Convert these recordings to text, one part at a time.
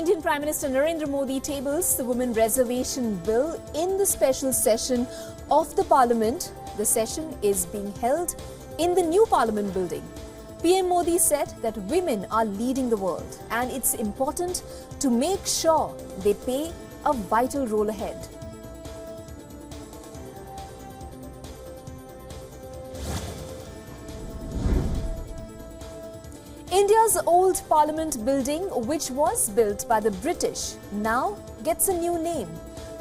Indian Prime Minister Narendra Modi tables the Women Reservation Bill in the special session of the Parliament. The session is being held in the new Parliament building. PM Modi said that women are leading the world and it's important to make sure they play a vital role ahead. India's old Parliament building, which was built by the British, now gets a new name,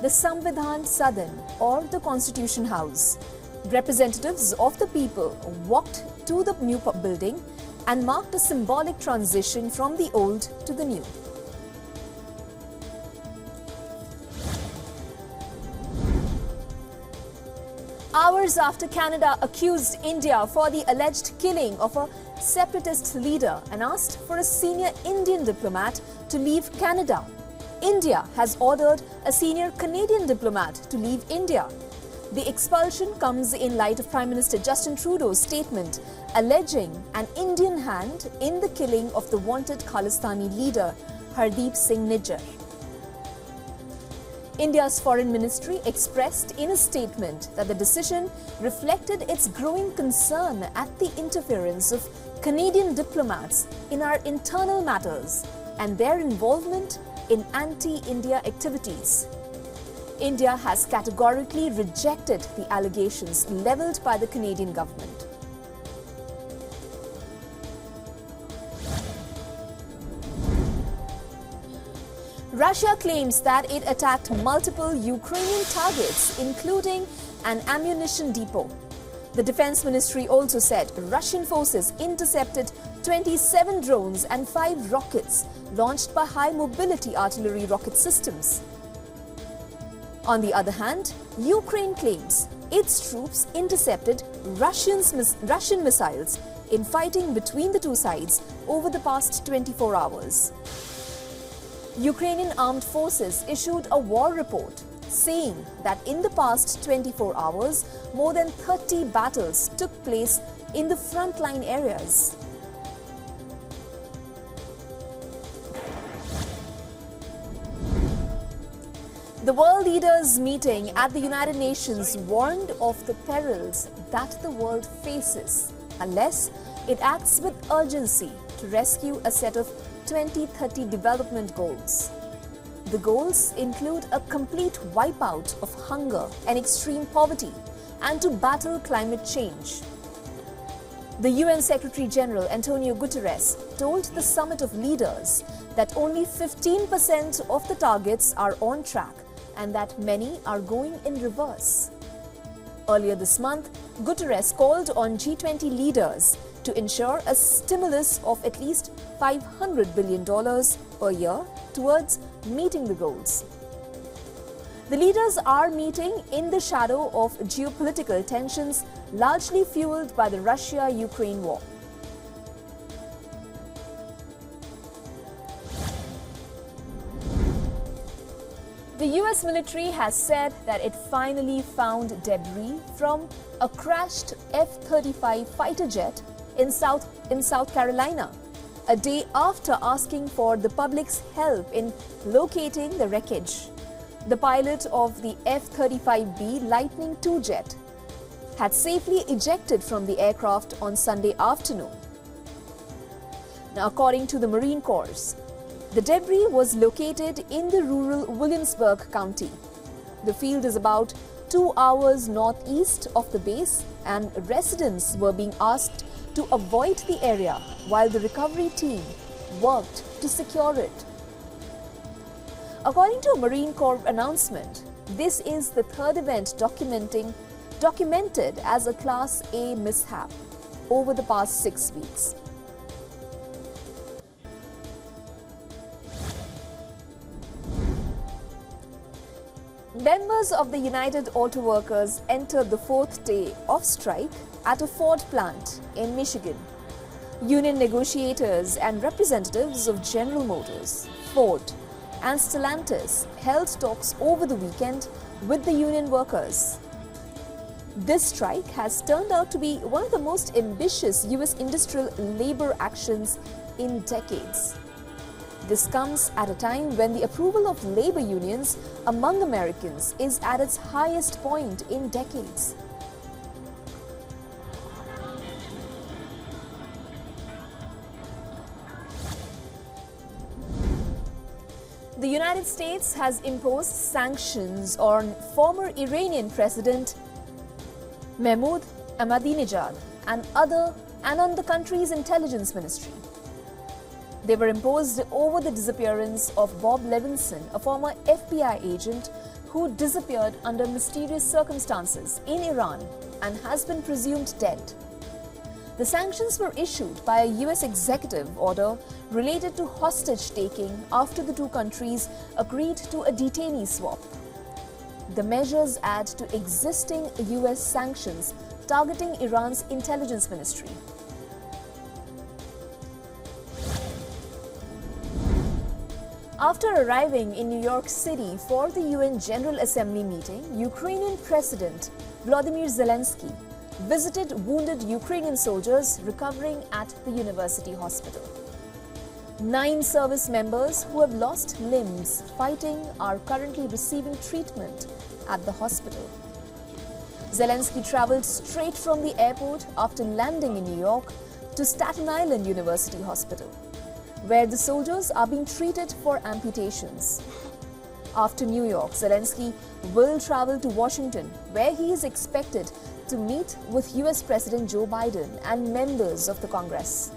the Samvidhan Sadan or the Constitution House. Representatives of the people walked to the new building and marked a symbolic transition from the old to the new. Hours after Canada accused India for the alleged killing of a separatist leader and asked for a senior Indian diplomat to leave Canada, India has ordered a senior Canadian diplomat to leave India. The expulsion comes in light of Prime Minister Justin Trudeau's statement alleging an Indian hand in the killing of the wanted Khalistani leader Hardeep Singh Nijjar. India's Foreign Ministry expressed in a statement that the decision reflected its growing concern at the interference of Canadian diplomats in our internal matters and their involvement in anti-India activities. India has categorically rejected the allegations levelled by the Canadian government. Russia claims that it attacked multiple Ukrainian targets, including an ammunition depot. The Defense Ministry also said Russian forces intercepted 27 drones and 5 rockets launched by high-mobility artillery rocket systems. On the other hand, Ukraine claims its troops intercepted Russian missiles in fighting between the two sides over the past 24 hours. Ukrainian armed forces issued a war report saying that in the past 24 hours, more than 30 battles took place in the frontline areas. The world leaders meeting at the United Nations warned of the perils that the world faces unless it acts with urgency to rescue a set of 2030 development goals. The goals include a complete wipeout of hunger and extreme poverty and to battle climate change. The UN Secretary General Antonio Guterres told the summit of leaders that only 15% of the targets are on track and that many are going in reverse. Earlier this month, Guterres called on G20 leaders to ensure a stimulus of at least $500 billion per year towards meeting the goals. The leaders are meeting in the shadow of geopolitical tensions largely fueled by the Russia-Ukraine war. The US military has said that it finally found debris from a crashed F-35 fighter jet in South Carolina, a day after asking for the public's help in locating the wreckage. The pilot of the F35B Lightning II jet had safely ejected from the aircraft on Sunday afternoon. Now, according to the Marine Corps, the debris was located in the rural Williamsburg County. The field is about 2 hours northeast of the base, and residents were being asked to avoid the area while the recovery team worked to secure it. According to a Marine Corps announcement, this is the third event documented as a Class A mishap over the past 6 weeks. Members of the United Auto Workers entered the 4th day of strike at a Ford plant in Michigan. Union negotiators and representatives of General Motors, Ford, and Stellantis held talks over the weekend with the union workers. This strike has turned out to be one of the most ambitious US industrial labor actions in decades. This comes at a time when the approval of labor unions among Americans is at its highest point in decades. The United States has imposed sanctions on former Iranian President Mahmoud Ahmadinejad and on the country's intelligence ministry. They were imposed over the disappearance of Bob Levinson, a former FBI agent who disappeared under mysterious circumstances in Iran and has been presumed dead. The sanctions were issued by a US executive order related to hostage-taking after the two countries agreed to a detainee swap. The measures add to existing US sanctions targeting Iran's intelligence ministry. After arriving in New York City for the UN General Assembly meeting, Ukrainian President Volodymyr Zelensky visited wounded Ukrainian soldiers recovering at the university hospital. 9 service members who have lost limbs fighting are currently receiving treatment at the hospital. Zelensky traveled straight from the airport after landing in New York to Staten Island University Hospital, where the soldiers are being treated for amputations. After New York, Zelensky will travel to Washington, where he is expected to meet with US President Joe Biden and members of the Congress.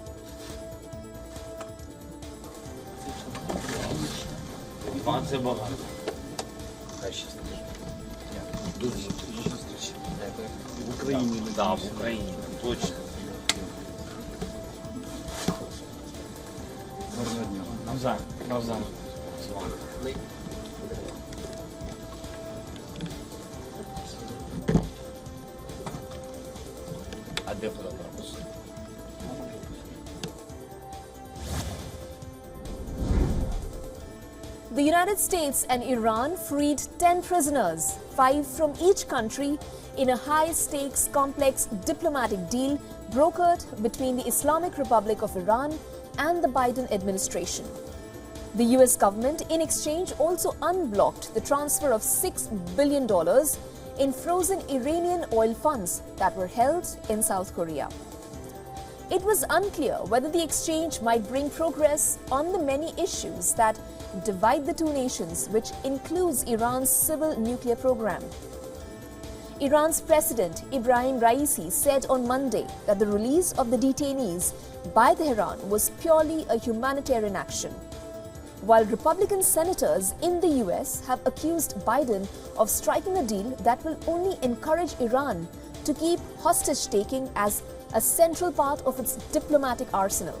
The United States and Iran freed 10 prisoners, 5 from each country, in a high-stakes, complex diplomatic deal brokered between the Islamic Republic of Iran and the Biden administration. The US government, in exchange, also unblocked the transfer of $6 billion in frozen Iranian oil funds that were held in South Korea. It was unclear whether the exchange might bring progress on the many issues that divide the two nations, which includes Iran's civil nuclear program. Iran's President Ibrahim Raisi said on Monday that the release of the detainees by Tehran was purely a humanitarian action, while Republican senators in the US have accused Biden of striking a deal that will only encourage Iran to keep hostage-taking as a central part of its diplomatic arsenal.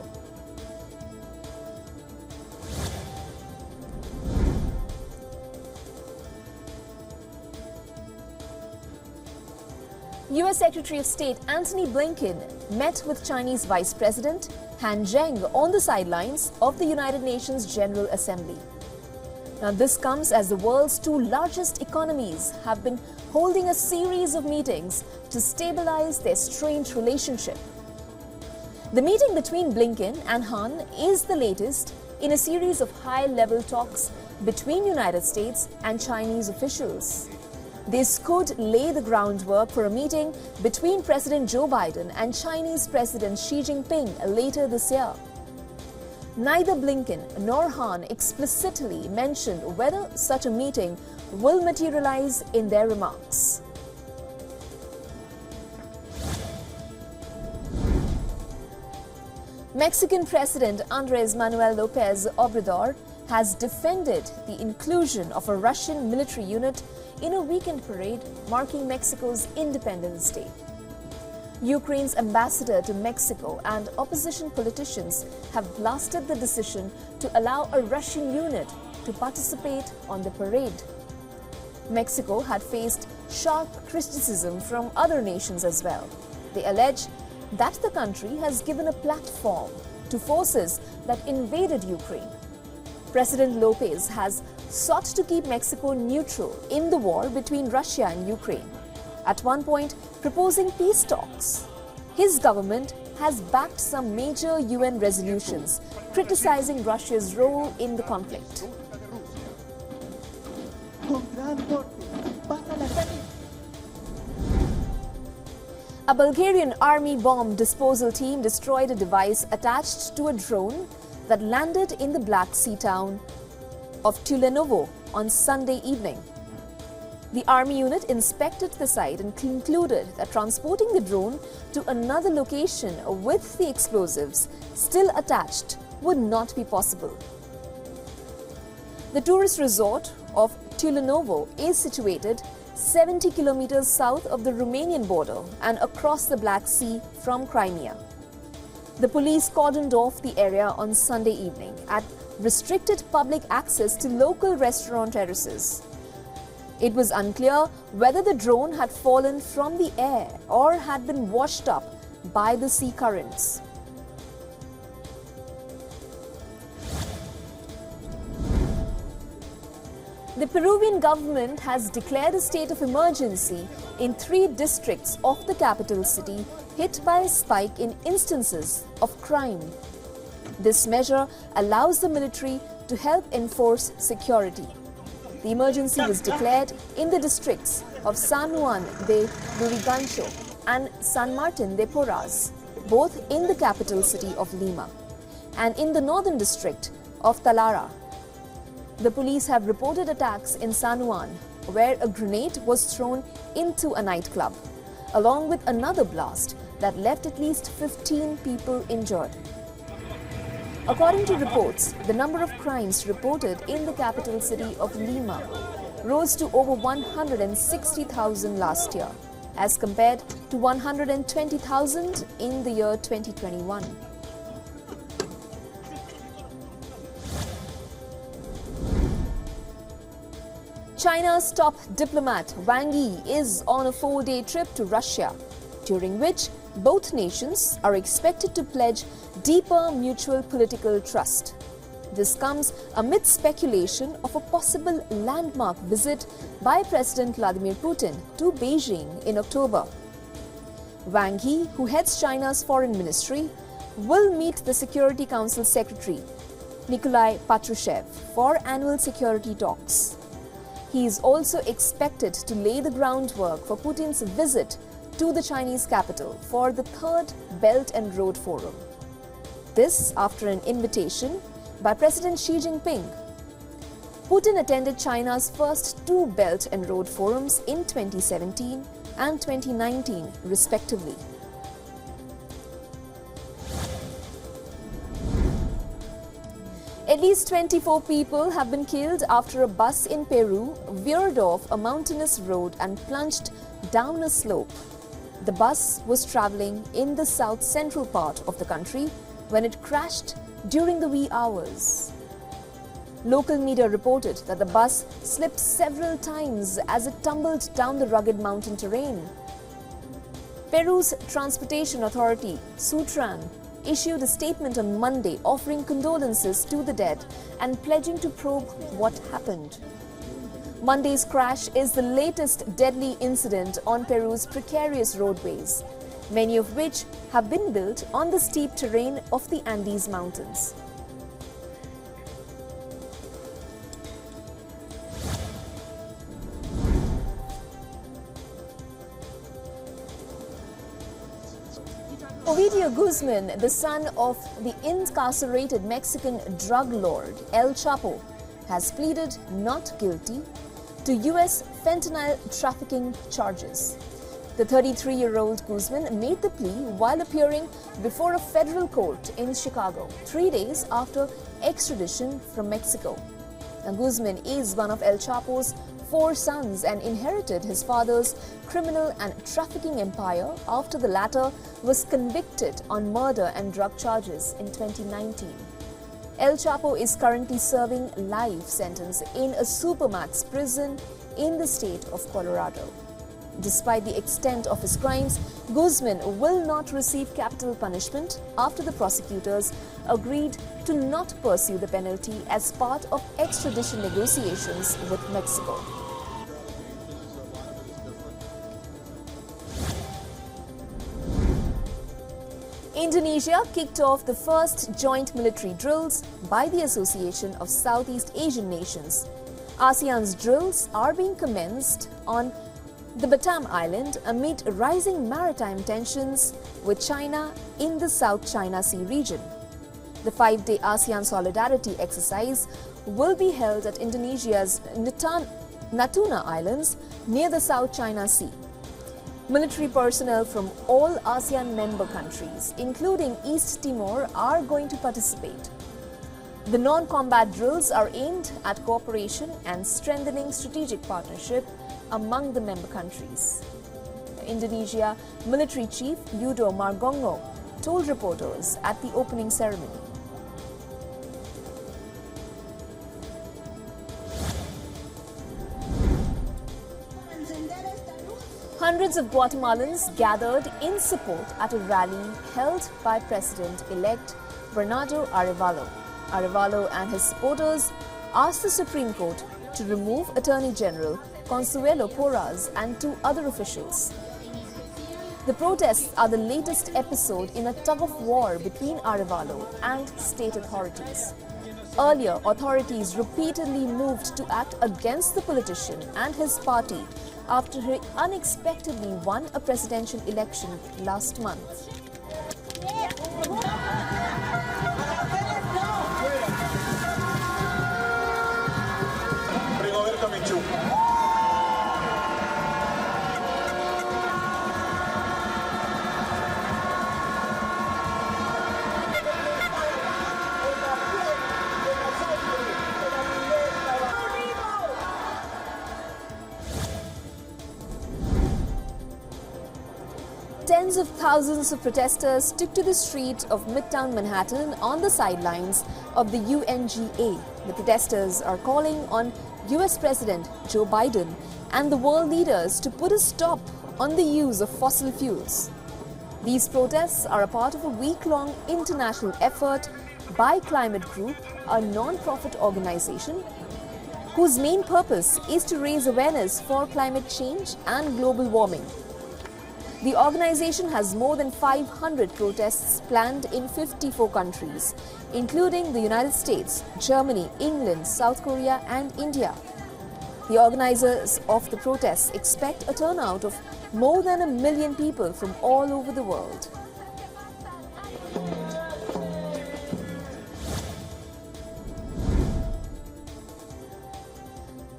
US Secretary of State Antony Blinken met with Chinese Vice President Han Zheng on the sidelines of the United Nations General Assembly. Now, this comes as the world's 2 largest economies have been holding a series of meetings to stabilize their strained relationship. The meeting between Blinken and Han is the latest in a series of high-level talks between United States and Chinese officials. This could lay the groundwork for a meeting between President Joe Biden and Chinese President Xi Jinping later this year. Neither Blinken nor Han explicitly mentioned whether such a meeting will materialize in their remarks. Mexican President Andrés Manuel López Obrador has defended the inclusion of a Russian military unit in a weekend parade marking Mexico's Independence Day. Ukraine's ambassador to Mexico and opposition politicians have blasted the decision to allow a Russian unit to participate on the parade. Mexico had faced sharp criticism from other nations as well. They allege that the country has given a platform to forces that invaded Ukraine. President López has sought to keep Mexico neutral in the war between Russia and Ukraine, at one point proposing peace talks. His government has backed some major UN resolutions criticizing Russia's role in the conflict. A Bulgarian army bomb disposal team destroyed a device attached to a drone that landed in the Black Sea town of Tulenovo on Sunday evening. The army unit inspected the site and concluded that transporting the drone to another location with the explosives still attached would not be possible. The tourist resort of Tulenovo is situated 70 kilometers south of the Romanian border and across the Black Sea from Crimea. The police cordoned off the area on Sunday evening and restricted public access to local restaurant terraces. It was unclear whether the drone had fallen from the air or had been washed up by the sea currents. The Peruvian government has declared a state of emergency in 3 districts of the capital city hit by a spike in instances of crime. This measure allows the military to help enforce security. The emergency was declared in the districts of San Juan de Lurigancho and San Martin de Porras, both in the capital city of Lima, and in the northern district of Talara. The police have reported attacks in San Juan, where a grenade was thrown into a nightclub, along with another blast that left at least 15 people injured. According to reports, the number of crimes reported in the capital city of Lima rose to over 160,000 last year, as compared to 120,000 in the year 2021. China's top diplomat Wang is on a 4-day trip to Russia, during which both nations are expected to pledge deeper mutual political trust. This comes amid speculation of a possible landmark visit by President Vladimir Putin to Beijing in October. Wang Yi, who heads China's foreign ministry, will meet the Security Council Secretary Nikolai Patrushev for annual security talks. He is also expected to lay the groundwork for Putin's visit to the Chinese capital for the 3rd Belt and Road Forum. This after an invitation by President Xi Jinping. Putin attended China's first 2 Belt and Road Forums in 2017 and 2019, respectively. At least 24 people have been killed after a bus in Peru veered off a mountainous road and plunged down a slope. The bus was traveling in the south-central part of the country when it crashed during the wee hours. Local media reported that the bus slipped several times as it tumbled down the rugged mountain terrain. Peru's transportation authority, Sutran, issued a statement on Monday offering condolences to the dead and pledging to probe what happened. Monday's crash is the latest deadly incident on Peru's precarious roadways, many of which have been built on the steep terrain of the Andes Mountains. Ovidio Guzman, the son of the incarcerated Mexican drug lord El Chapo, has pleaded not guilty to U.S. fentanyl trafficking charges. The 33-year-old Guzman made the plea while appearing before a federal court in Chicago 3 days after extradition from Mexico. Now, Guzman is one of El Chapo's 4 sons and inherited his father's criminal and trafficking empire after the latter was convicted on murder and drug charges in 2019. El Chapo is currently serving life sentence in a supermax prison in the state of Colorado. Despite the extent of his crimes, Guzman will not receive capital punishment after the prosecutors agreed to not pursue the penalty as part of extradition negotiations with Mexico. Indonesia kicked off the first joint military drills by the Association of Southeast Asian Nations. ASEAN's drills are being commenced on the Batam Island amid rising maritime tensions with China in the South China Sea region. The 5-day ASEAN Solidarity exercise will be held at Indonesia's Natuna Islands near the South China Sea. Military personnel from all ASEAN member countries, including East Timor, are going to participate. The non-combat drills are aimed at cooperation and strengthening strategic partnership among the member countries. Indonesia Military Chief Yudo Margongo told reporters at the opening ceremony. Hundreds of Guatemalans gathered in support at a rally held by President-elect Bernardo Arevalo. Arevalo and his supporters asked the Supreme Court to remove Attorney General Consuelo Porras and 2 other officials. The protests are the latest episode in a tug-of-war between Arevalo and state authorities. Earlier, authorities repeatedly moved to act against the politician and his party after he unexpectedly won a presidential election last month. Tens of thousands of protesters took to the streets of Midtown Manhattan on the sidelines of the UNGA. The protesters are calling on US President Joe Biden and the world leaders to put a stop on the use of fossil fuels. These protests are a part of a week-long international effort by Climate Group, a non-profit organization whose main purpose is to raise awareness for climate change and global warming. The organization has more than 500 protests planned in 54 countries, including the United States, Germany, England, South Korea, and India. The organizers of the protests expect a turnout of more than 1 million people from all over the world.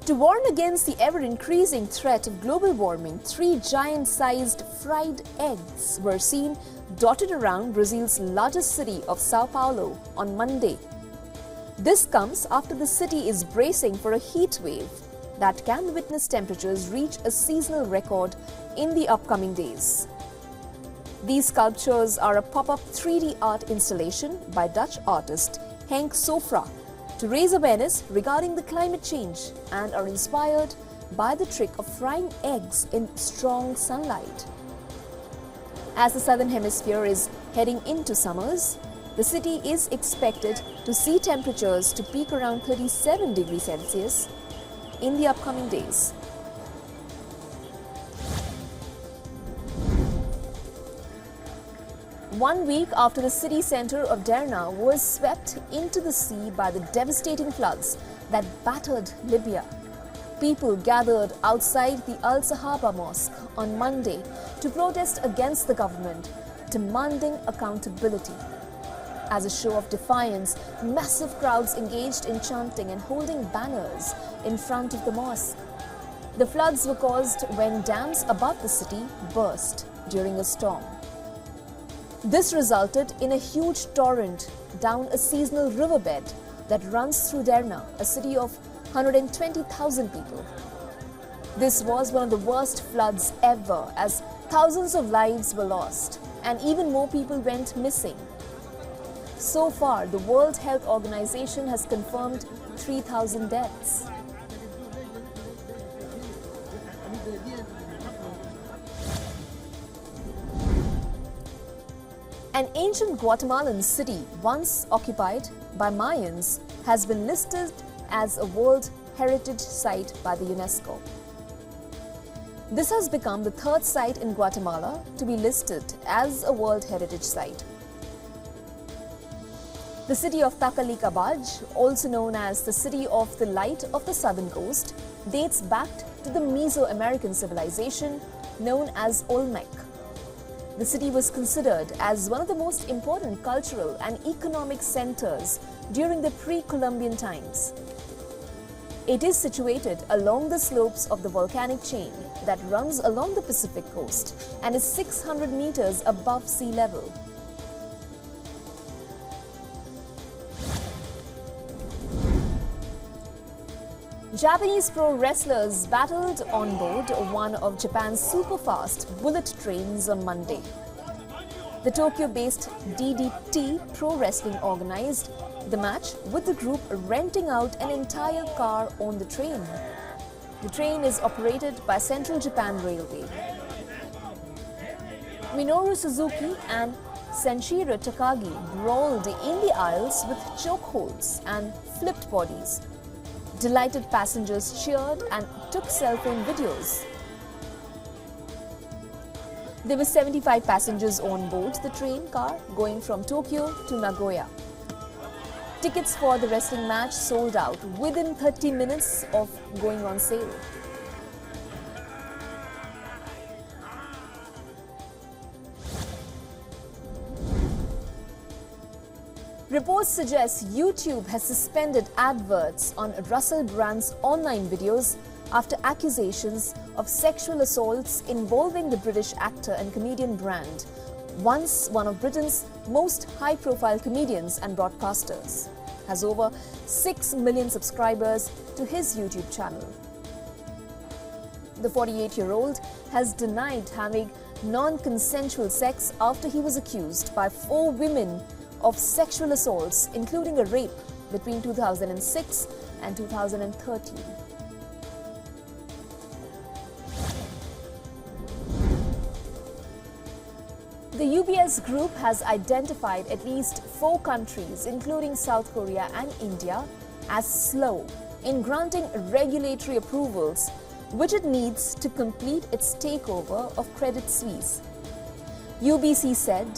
To warn against the ever-increasing threat of global warming, 3 giant-sized fried eggs were seen dotted around Brazil's largest city of Sao Paulo on Monday. This comes after the city is bracing for a heat wave that can witness temperatures reach a seasonal record in the upcoming days. These sculptures are a pop-up 3D art installation by Dutch artist Henk Sofra to raise awareness regarding the climate change and are inspired by the trick of frying eggs in strong sunlight. As the southern hemisphere is heading into summers, the city is expected to see temperatures to peak around 37 degrees Celsius in the upcoming days. One week after the city centre of Derna was swept into the sea by the devastating floods that battered Libya, people gathered outside the Al Sahaba Mosque on Monday to protest against the government, demanding accountability. As a show of defiance, massive crowds engaged in chanting and holding banners in front of the mosque. The floods were caused when dams above the city burst during a storm. This resulted in a huge torrent down a seasonal riverbed that runs through Derna, a city of 120,000 people. This was one of the worst floods ever, as thousands of lives were lost and even more people went missing. So far, the World Health Organization has confirmed 3,000 deaths. An ancient Guatemalan city, once occupied by Mayans, has been listed as a World Heritage Site by the UNESCO. This has become the 3rd site in Guatemala to be listed as a World Heritage Site. The city of Takalikabaj, also known as the City of the Light of the Southern Coast, dates back to the Mesoamerican civilization known as Olmec. The city was considered as one of the most important cultural and economic centers during the pre-Columbian times. It is situated along the slopes of the volcanic chain that runs along the Pacific coast and is 600 meters above sea level. Japanese pro wrestlers battled on board one of Japan's super-fast bullet trains on Monday. The Tokyo-based DDT Pro Wrestling organized the match, with the group renting out an entire car on the train. The train is operated by Central Japan Railway. Minoru Suzuki and Senshiro Takagi brawled in the aisles with chokeholds and flipped bodies. Delighted passengers cheered and took cell phone videos. There were 75 passengers on board the train car going from Tokyo to Nagoya. Tickets for the wrestling match sold out within 30 minutes of going on sale. Reports suggest YouTube has suspended adverts on Russell Brand's online videos after accusations of sexual assaults involving the British actor and comedian Brand, once one of Britain's most high-profile comedians and broadcasters, has over 6 million subscribers to his YouTube channel. The 48-year-old has denied having non-consensual sex after he was accused by 4 women of sexual assaults, including a rape, between 2006 and 2013. The UBS group has identified at least 4 countries, including South Korea and India, as slow in granting regulatory approvals, which it needs to complete its takeover of Credit Suisse. UBC said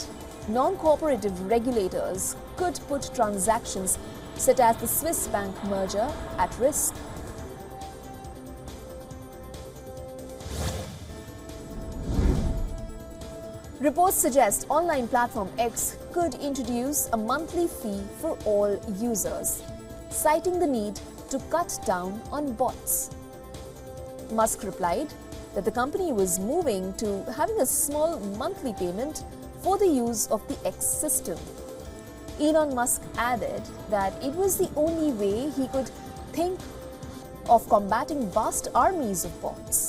non-cooperative regulators could put transactions such as the Swiss bank merger at risk. Reports suggest online platform X could introduce a monthly fee for all users, citing the need to cut down on bots. Musk replied that the company was moving to having a small monthly payment for the use of the X system. Elon Musk added that it was the only way he could think of combating vast armies of bots.